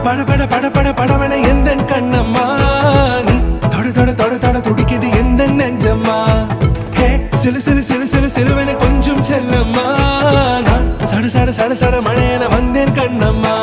பட பட பட பட படவன எந்த கண்ணம்மா நீ தொட தொட தொட தொட துடிக்குது எந்த நெஞ்சம்மா ஹே சிலு சிலு சிலு சிலு சிலுவன கொஞ்சம் செல்லம்மா நான் சட சட சட சட மழையன வந்தேன் கண்ணம்மா